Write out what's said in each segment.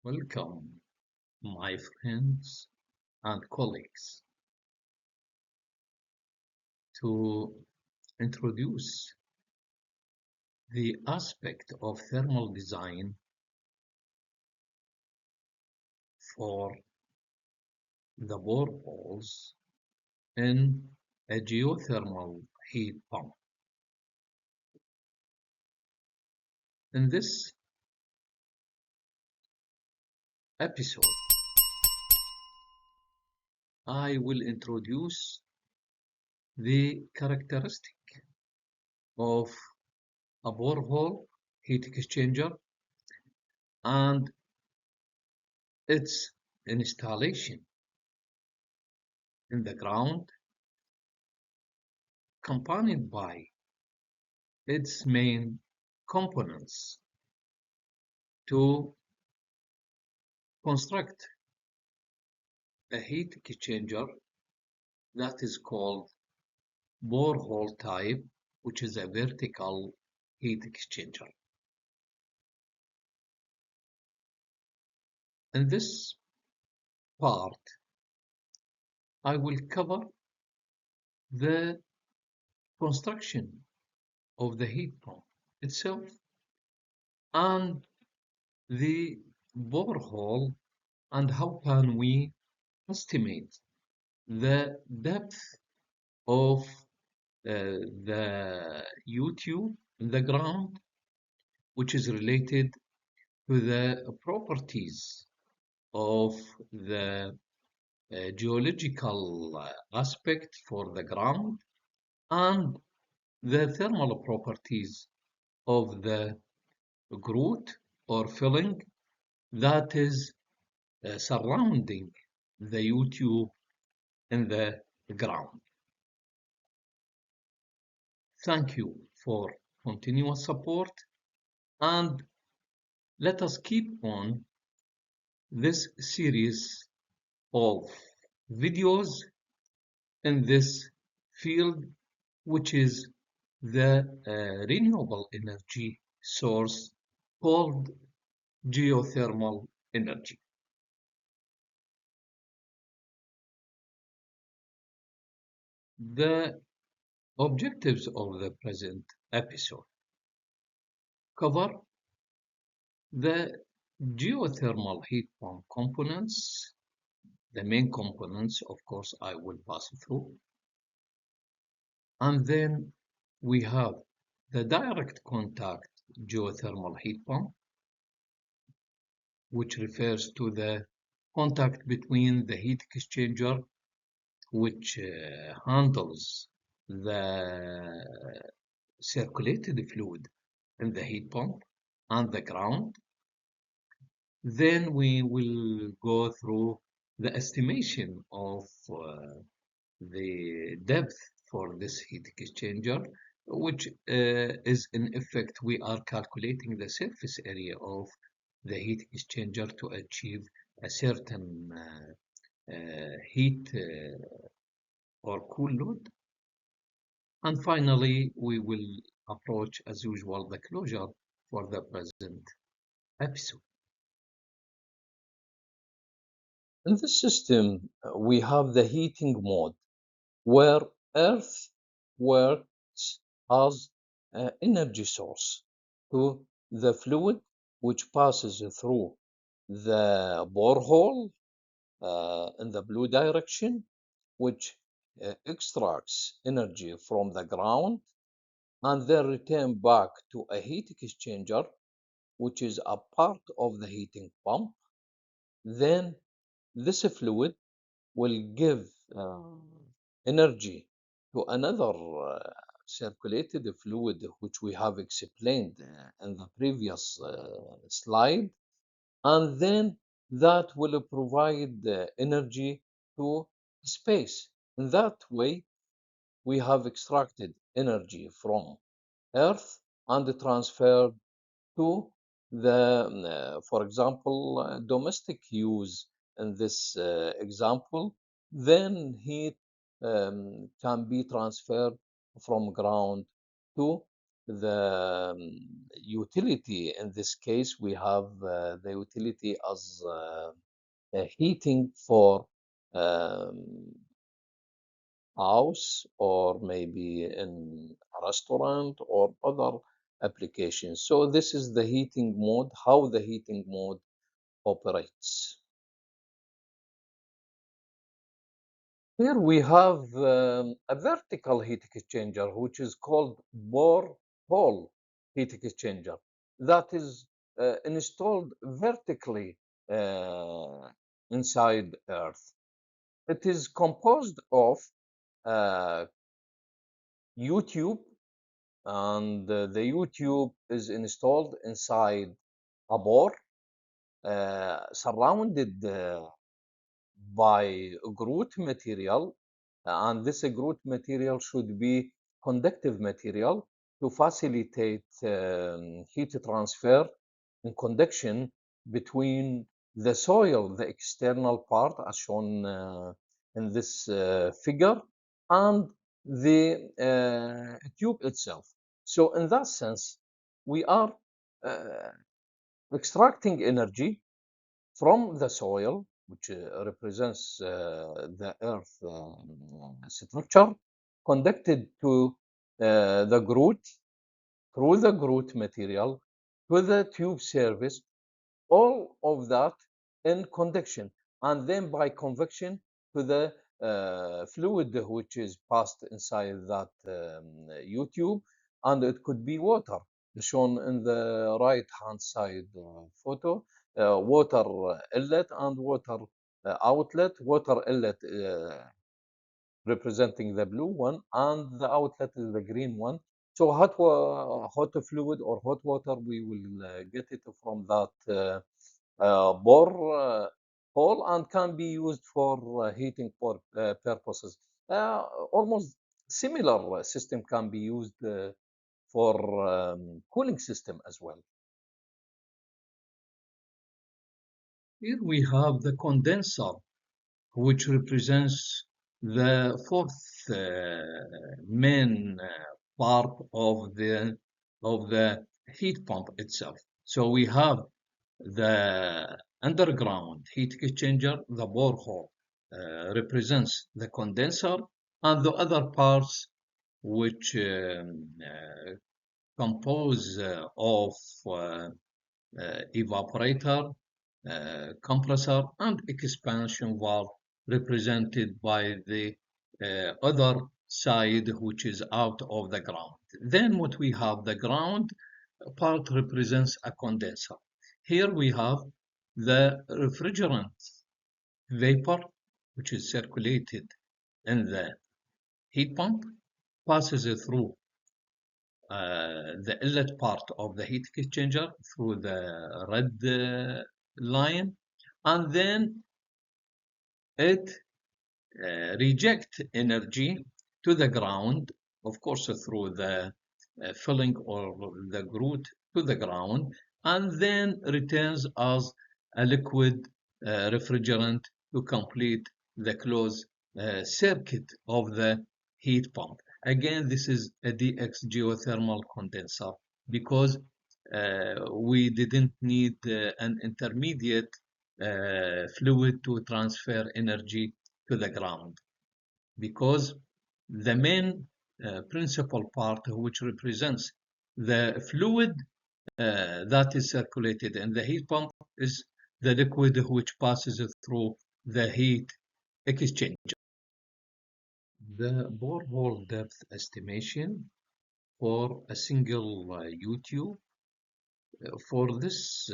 Welcome, my friends and colleagues, to introduce the aspect of thermal design for the boreholes in a geothermal heat pump. In this episode, I will introduce the characteristic of a borehole heat exchanger and its installation in the ground, accompanied by its main components to construct a heat exchanger that is called borehole type, which is a vertical heat exchanger. In this part, I will cover the construction of the heat pump itself and the borehole and how can we estimate the depth of the U-tube in the ground, which is related to the properties of the geological aspect for the ground and the thermal properties of the grout or filling that is surrounding the U-tube in the ground. Thank you for continuous support and let us keep on this series of videos in this field, which is the renewable energy source called geothermal energy. The objectives of the present episode cover the geothermal heat pump components. The main components, of course, I will pass through. And then we have the direct contact geothermal heat pump, which refers to the contact between the heat exchanger, which handles the circulated fluid in the heat pump and the ground. Then we will go through the estimation of the depth for this heat exchanger, which is in effect, we are calculating the surface area of the heat exchanger to achieve a certain heat or cool load. And finally, we will approach, as usual, the closure for the present episode. In this system, we have the heating mode where Earth works as an energy source to the fluid which passes through the borehole in the blue direction, which extracts energy from the ground and then return back to a heat exchanger, which is a part of the heating pump. Then this fluid will give energy to another circulated fluid, which we have explained in the previous slide, and then that will provide energy to space. In that way, we have extracted energy from Earth and transferred to the, for example, domestic use in this example, then heat can be transferred from ground to the utility. In this case, we have the utility as heating for um, house or maybe in a restaurant or other applications. So this is the heating mode, how the heating mode operates. Here we have a vertical heat exchanger, which is called borehole heat exchanger, that is installed vertically uh, inside Earth. It is composed of uh, YouTube, and the YouTube is installed inside a bore, surrounded by grout material, and this grout material should be conductive material to facilitate heat transfer and conduction between the soil, the external part as shown in this figure, and the tube itself. So in that sense, we are uh, extracting energy from the soil, which represents the earth structure, conducted to the grout, through the grout material, to the tube surface, all of that in conduction, and then by convection to the fluid which is passed inside that YouTube, and it could be water, shown in the right hand side photo, water inlet and water outlet, water inlet representing the blue one, and the outlet is the green one. So hot fluid or hot water, we will get it from that bore hole, and can be used for heating purposes. Almost similar system can be used for cooling system as well. Here we have the condenser, which represents the fourth main part of the heat pump itself. So we have the underground heat exchanger, the borehole, represents the condenser, and the other parts which compose of evaporator, compressor, and expansion valve, represented by the other side, which is out of the ground. Then what we have, the ground part represents a condenser. Here we have the refrigerant vapor, which is circulated in the heat pump, passes through the inlet part of the heat exchanger through the red line, and then it reject energy to the ground, of course, through the filling or the grout to the ground, and then returns as a liquid refrigerant to complete the closed circuit of the heat pump. Again, this is a DX geothermal condenser because we didn't need an intermediate fluid to transfer energy to the ground, because the main principal part which represents the fluid that is circulated in the heat pump is the liquid which passes through the heat exchanger. The borehole depth estimation for a single YouTube. For this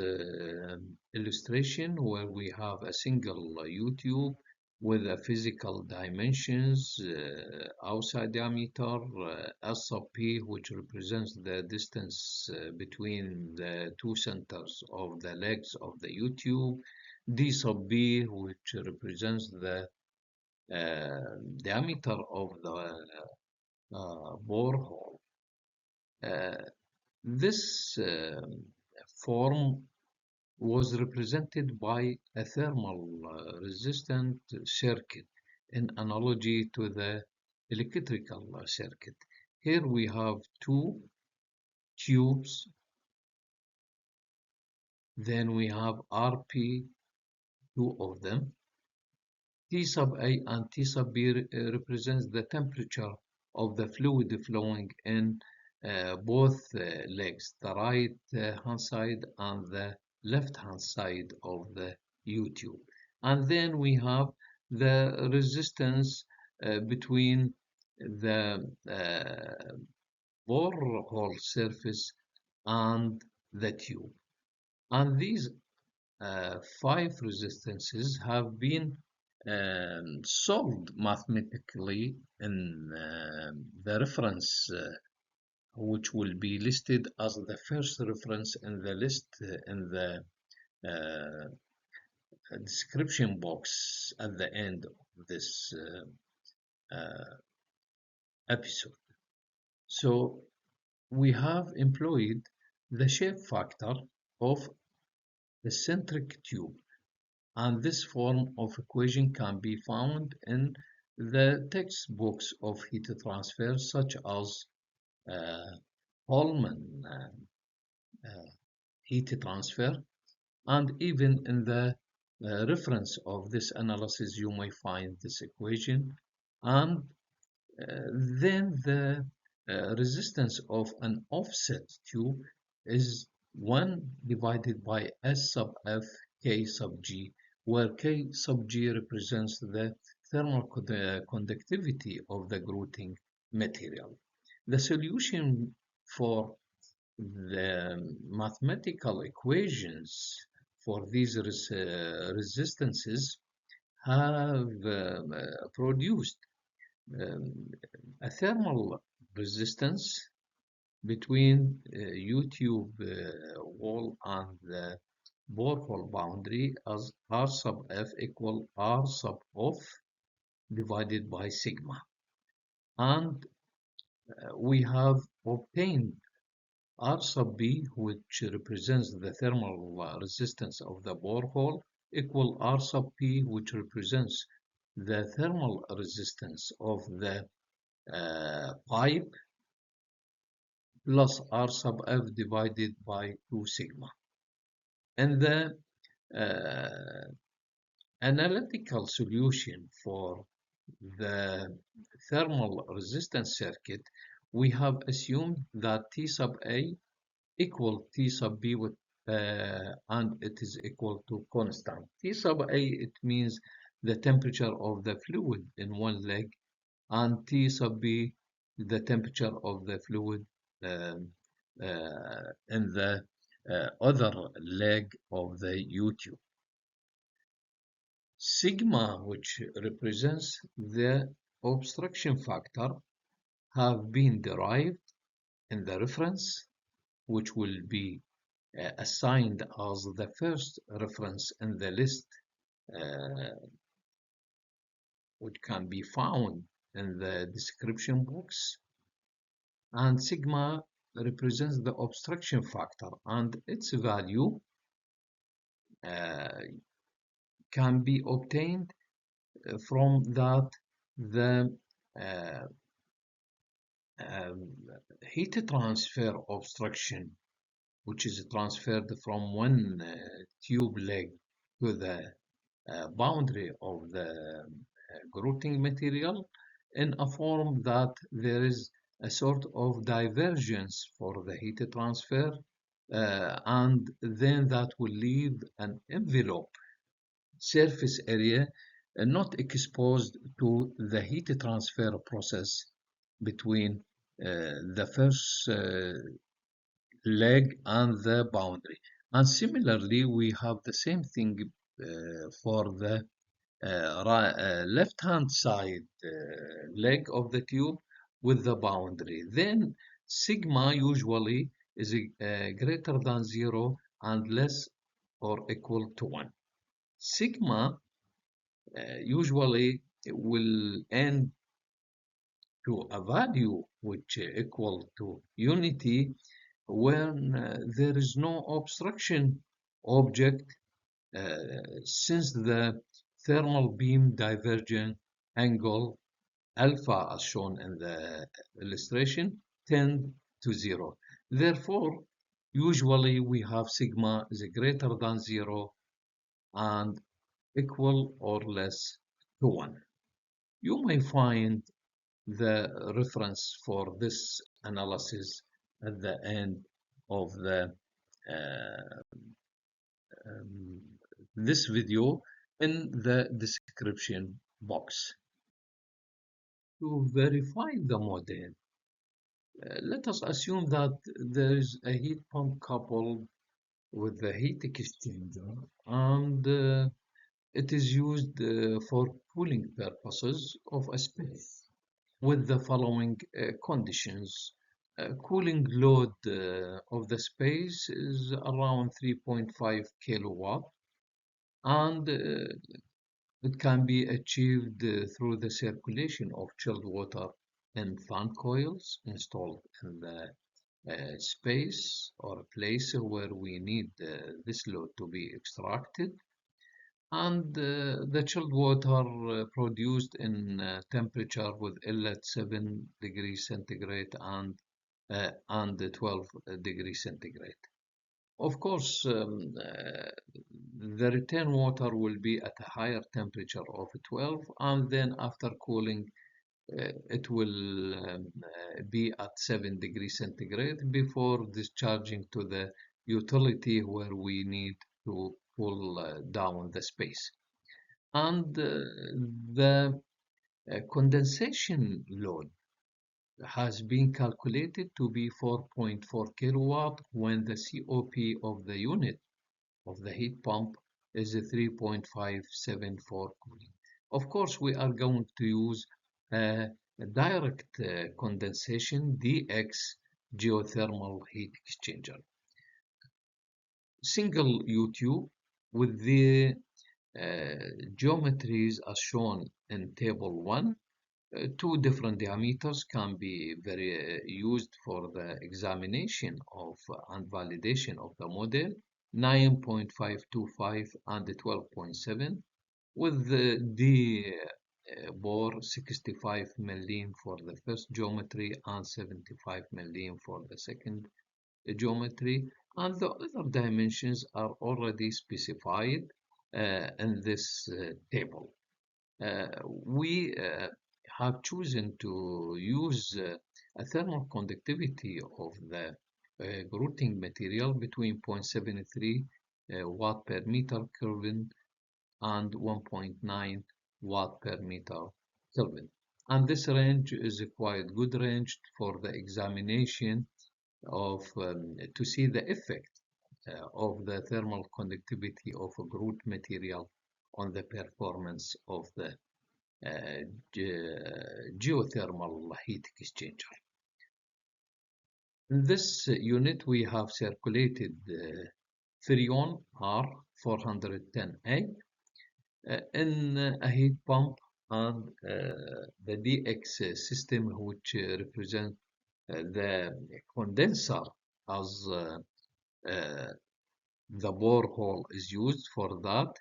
illustration, where we have a single YouTube with a physical dimensions, outside diameter, S sub P, which represents the distance between the two centers of the legs of the YouTube, D sub B, which represents the diameter of the borehole. This form was represented by a thermal resistant circuit in analogy to the electrical circuit. Here we have two tubes. Then we have RP, two of them. T sub A and T sub B represents the temperature of the fluid flowing in both legs, the right hand side and the left hand side of the U-tube. And then we have the resistance between the borehole surface and the tube. And these five resistances have been solved mathematically in the reference, which will be listed as the first reference in the list in the uh, description box at the end of this episode. So we have employed the shape factor of the centric tube, and this form of equation can be found in the textbooks of heat transfer, such as Holman heat transfer, and even in the reference of this analysis you may find this equation. And then the resistance of an offset tube is 1 divided by S sub F K sub G, where K sub G represents the thermal conductivity of the grouting material. The solution for the mathematical equations for these resistances have produced a thermal resistance between U-tube wall and the borehole boundary as R sub F equal R sub off divided by sigma. And we have obtained R sub B, which represents the thermal resistance of the borehole, equal R sub P, which represents the thermal resistance of the pipe, plus R sub F divided by 2 sigma. And the analytical solution for the thermal resistance circuit, we have assumed that T sub A equal T sub B with and it is equal to constant. T sub A, it means the temperature of the fluid in one leg, and T sub B, the temperature of the fluid in the other leg of the U-tube. Sigma, which represents the obstruction factor, have been derived in the reference, which will be assigned as the first reference in the list, which can be found in the description box. And sigma represents the obstruction factor, and its value can be obtained from that the heat transfer obstruction, which is transferred from one tube leg to the boundary of the grouting material, in a form that there is a sort of divergence for the heat transfer, and then that will leave an envelope surface area not exposed to the heat transfer process between the first leg and the boundary. And similarly, we have the same thing for the left-hand side leg of the tube with the boundary. Then sigma usually is greater than 0 and less or equal to 1. Sigma usually will end to a value which equal to unity when there is no obstruction object, since the thermal beam divergence angle alpha, as shown in the illustration, tend to 0. Therefore, usually we have sigma is greater than 0 and equal or less to 1. You may find the reference for this analysis at the end of the uh, um, this video in the description box. To verify the model, let us assume that there is a heat pump coupled with the heat exchanger and it is used for cooling purposes of a space with the following conditions. Cooling load of the space is around 3.5 kilowatt and it can be achieved through the circulation of chilled water in fan coils installed in the space or place where we need this load to be extracted, and the chilled water produced in temperature with L at 7 degrees centigrade and 12 degrees centigrade. Of course, the return water will be at a higher temperature of 12, and then after cooling, it will be at 7 degrees centigrade before discharging to the utility where we need to cool down the space. And the condensation load has been calculated to be 4.4 kilowatt when the COP of the unit of the heat pump is 3.574 cooling. Of course, we are going to use a direct condensation DX geothermal heat exchanger. Single U-tube with the geometries as shown in table 1. Two different diameters can be used for the examination of and validation of the model, 9.525 and 12.7, with the bore 65 millim for the first geometry and 75 millim for the second geometry, and the other dimensions are already specified in this table. We have chosen to use a thermal conductivity of the grouting material between 0.73 watt per meter Kelvin and 1.9 watt per meter Kelvin. And this range is a quite good range for the examination of to see the effect of the thermal conductivity of a grout material on the performance of the geothermal heat exchanger. In this unit, we have circulated Freon R410A in a heat pump and the DX system, which represents the condenser as the borehole is used for that,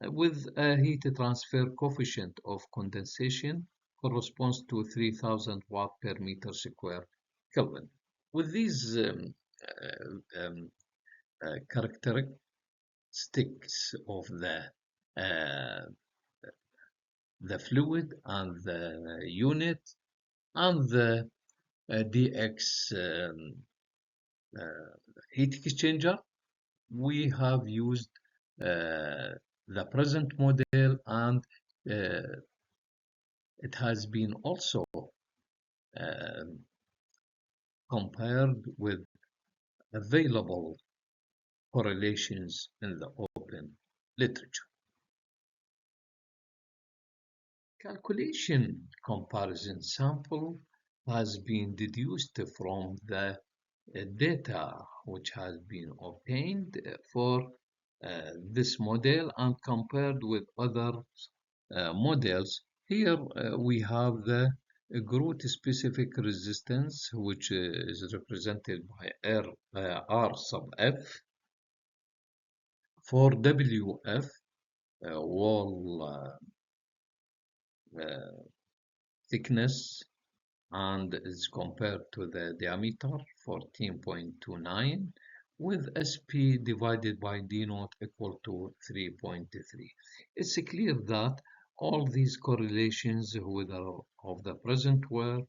with a heat transfer coefficient of condensation corresponds to 3000 watt per meter square Kelvin. With these characteristics of the fluid and the unit and the DX heat exchanger, we have used the present model, and it has been also compared with available correlations in the open literature. Calculation comparison sample has been deduced from the data which has been obtained for this model and compared with other models. Here we have the grout-specific resistance, which is represented by R sub F. For WF, wall thickness and is compared to the diameter 14.29 with SP divided by D naught equal to 3.3. It's clear that all these correlations, whether of the present work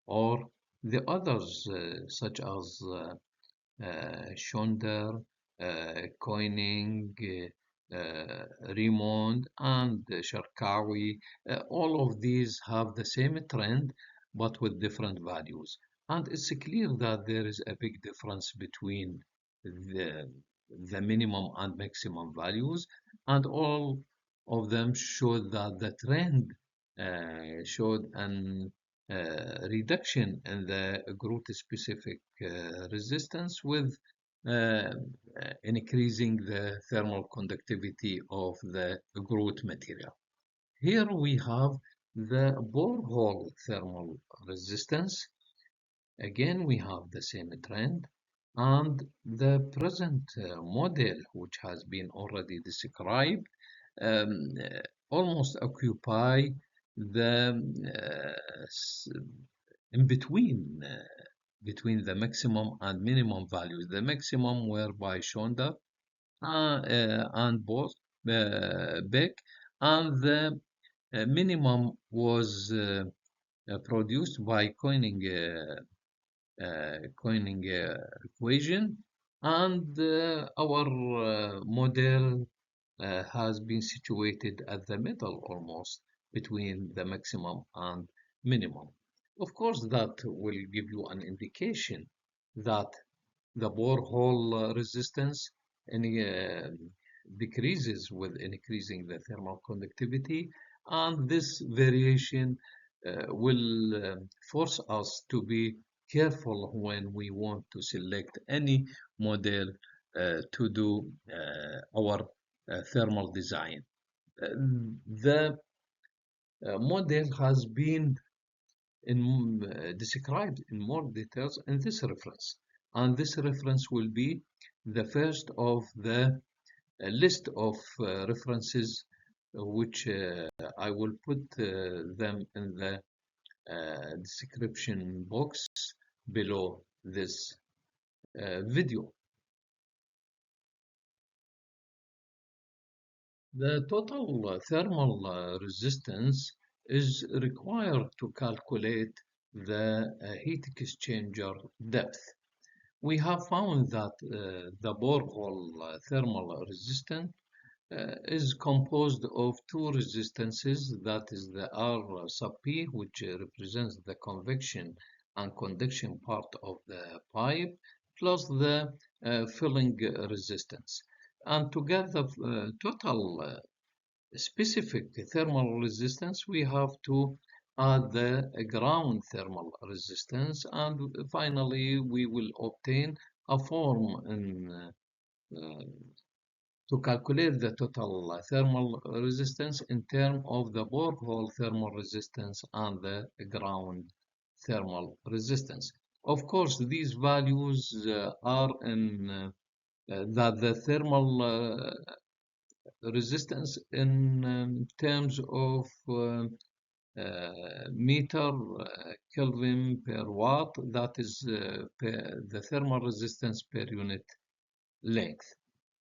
or the others, such as Schonder, Koenig, Raymond, and Sharkawi. All of these have the same trend, but with different values. And it's clear that there is a big difference between the, the minimum and maximum values, and all of them show that the trend showed an reduction in the group specific resistance with uh, increasing the thermal conductivity of the grout material. Here we have the borehole thermal resistance. Again, we have the same trend, and the present model, which has been already described, um, almost occupy the in between the maximum and minimum values. The maximum were by Schonder and both Beck, and the minimum was produced by Koenig equation, and our model has been situated at the middle almost between the maximum and minimum. Of course, that will give you an indication that the borehole resistance decreases with increasing the thermal conductivity, and this variation will force us to be careful when we want to select any model to do our thermal design. The model has been described in more details in this reference. And this reference will be the first of the list of references which I will put them in the description box below this video. The total thermal resistance is required to calculate the heat exchanger depth. We have found that the borehole thermal resistance is composed of two resistances, that is the R sub P, which represents the convection and conduction part of the pipe, plus the filling resistance. And to get the total specific thermal resistance, we have to add the ground thermal resistance, and finally we will obtain a form to calculate the total thermal resistance in terms of the borehole thermal resistance and the ground thermal resistance. Of course, these values are in that the thermal resistance in terms of meter Kelvin per watt, that is the thermal resistance per unit length.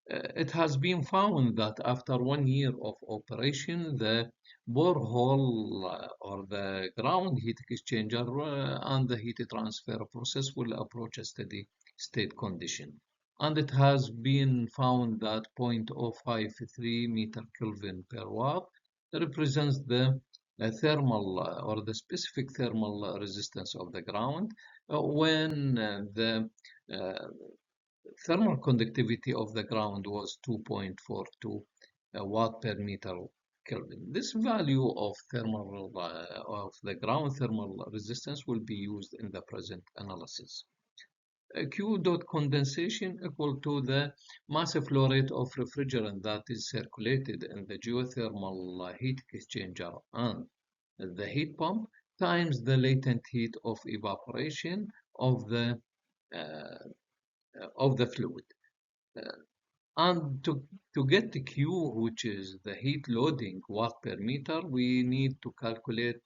It has been found that after 1 year of operation, the borehole or the ground heat exchanger and the heat transfer process will approach a steady state condition. And it has been found that 0.053 meter Kelvin per watt represents the thermal or the specific thermal resistance of the ground when the thermal conductivity of the ground was 2.42 watt per meter Kelvin. This value of thermal of the ground thermal resistance will be used in the present analysis. Q dot condensation equal to the mass flow rate of refrigerant that is circulated in the geothermal heat exchanger and the heat pump times the latent heat of evaporation of the fluid. And to get the Q, which is the heat loading watt per meter, we need to calculate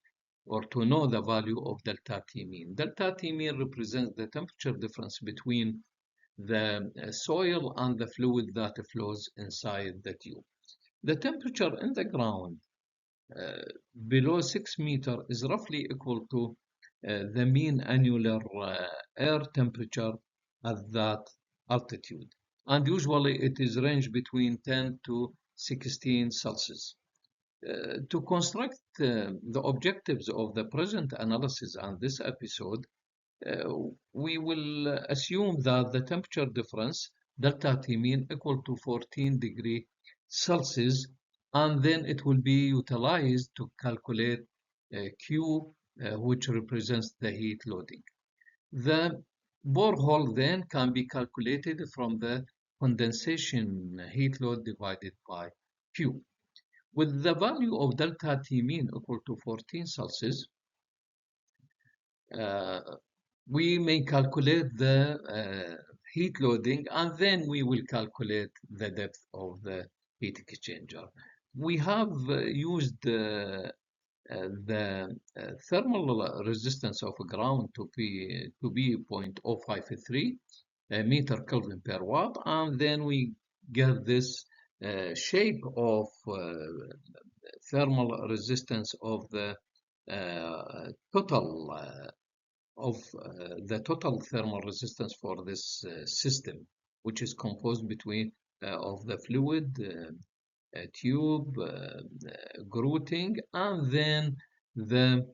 or to know the value of delta T mean. Delta T mean represents the temperature difference between the soil and the fluid that flows inside the tube. The temperature in the ground uh, below 6 meters is roughly equal to the mean annular air temperature at that altitude. And usually it is range between 10 to 16 Celsius. To construct the objectives of the present analysis and this episode, uh, we will assume that the temperature difference, delta T mean, equal to 14 degree Celsius, and then it will be utilized to calculate Q, which represents the heat loading. The borehole then can be calculated from the condensation heat load divided by Q. With the value of delta T mean equal to 14 Celsius, uh, we may calculate the heat loading, and then we will calculate the depth of the heat exchanger. We have used the thermal resistance of ground to be 0.053 meter Kelvin per watt, and then we get this shape of thermal resistance of the total the total thermal resistance for this system, which is composed between of the fluid, tube, grouting, and then the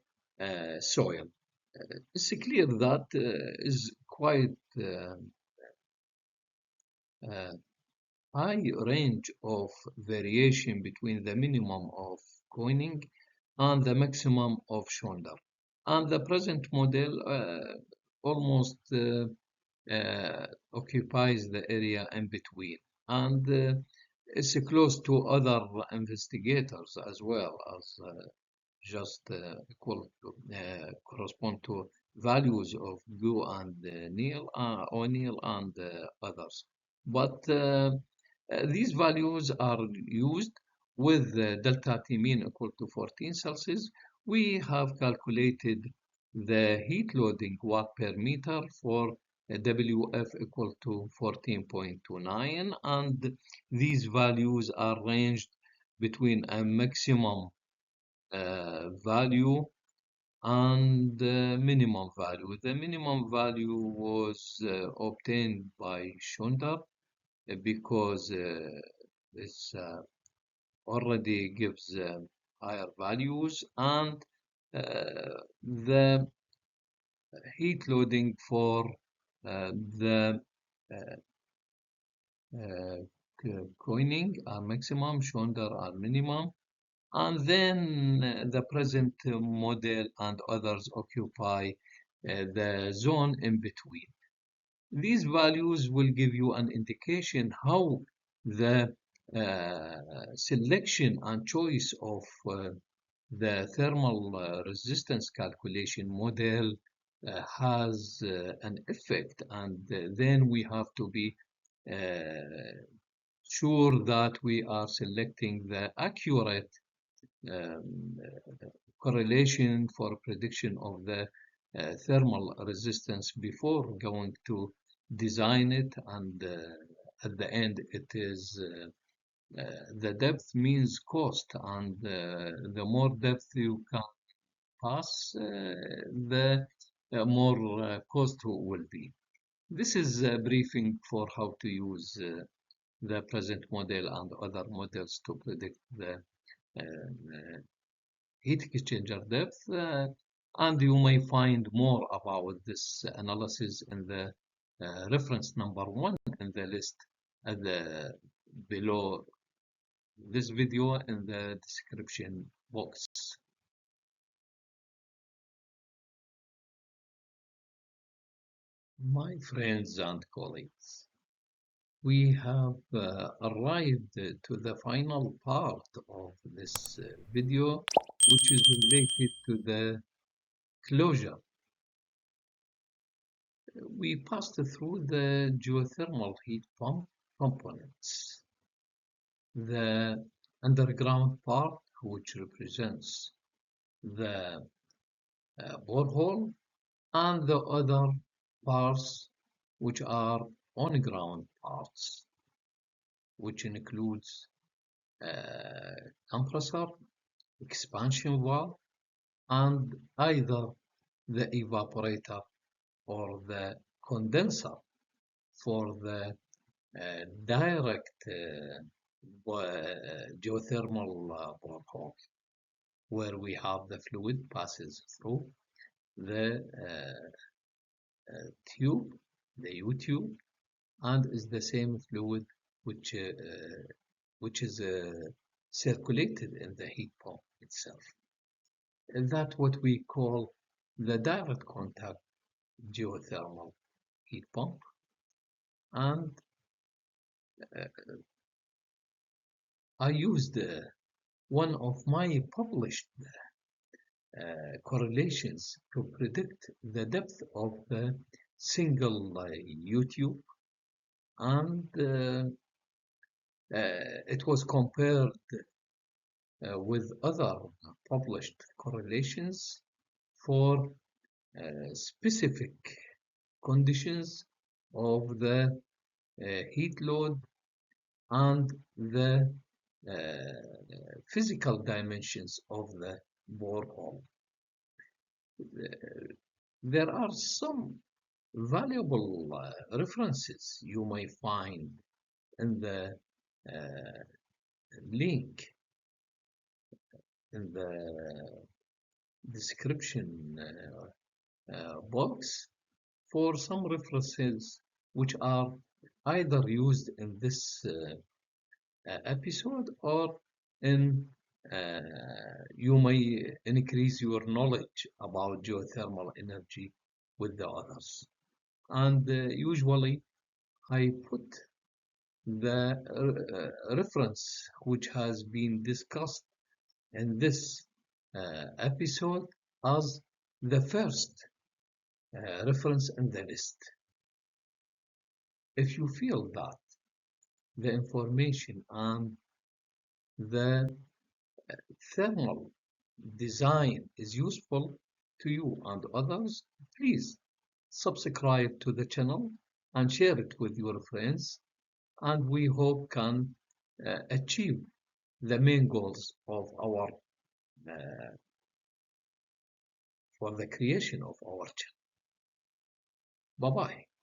soil. It's clear that is quite uh, high range of variation between the minimum of coining and the maximum of Schonder. And the present model almost occupies the area in between. And it's close to other investigators as well as just correspond to values of Gu and Neil, O'Neill and others. But these values are used with delta T mean equal to 14 Celsius. We have calculated the heat loading watt per meter for WF equal to 14.29, and these values are ranged between a maximum value and minimum value. The minimum value was obtained by Schonder because it's already gives higher values, and the heat loading for the uh, coining are maximum, Schonder are minimum, and then the present model and others occupy the zone in between. These values will give you an indication how the selection and choice of the thermal resistance calculation model has an effect, and then we have to be sure that we are selecting the accurate um, correlation for prediction of the thermal resistance before going to design it, and at the end it is the depth means cost, and the more depth you can pass, the more cost will be. This is a briefing for how to use the present model and other models to predict the heat exchanger depth, and you may find more about this analysis in the reference number 1 in the list at the below this video in the description box. My friends and colleagues, we have arrived to the final part of this video, which is related to the closure. We passed through the geothermal heat pump components, the underground part, which represents the borehole, and the other parts which are on-ground parts, which includes uh, compressor, expansion valve, and either the evaporator or the condenser for the direct geothermal borehole, where we have the fluid passes through the tube, the U-tube, and is the same fluid which is circulated in the heat pump itself. That's what we call the direct contact geothermal heat pump. And I used one of my published correlations to predict the depth of the single U-tube, and it was compared with other published correlations for specific conditions of the heat load and the physical dimensions of the borehole. There are some valuable references you may find in the link in the description box for some references which are either used in this episode or in you may increase your knowledge about geothermal energy with the others. And usually I put the reference which has been discussed in this episode as the first reference in the list. If you feel that the information and the thermal design is useful to you and others, please subscribe to the channel and share it with your friends, and we hope can achieve the main goals of our for the creation of our channel. Bye bye.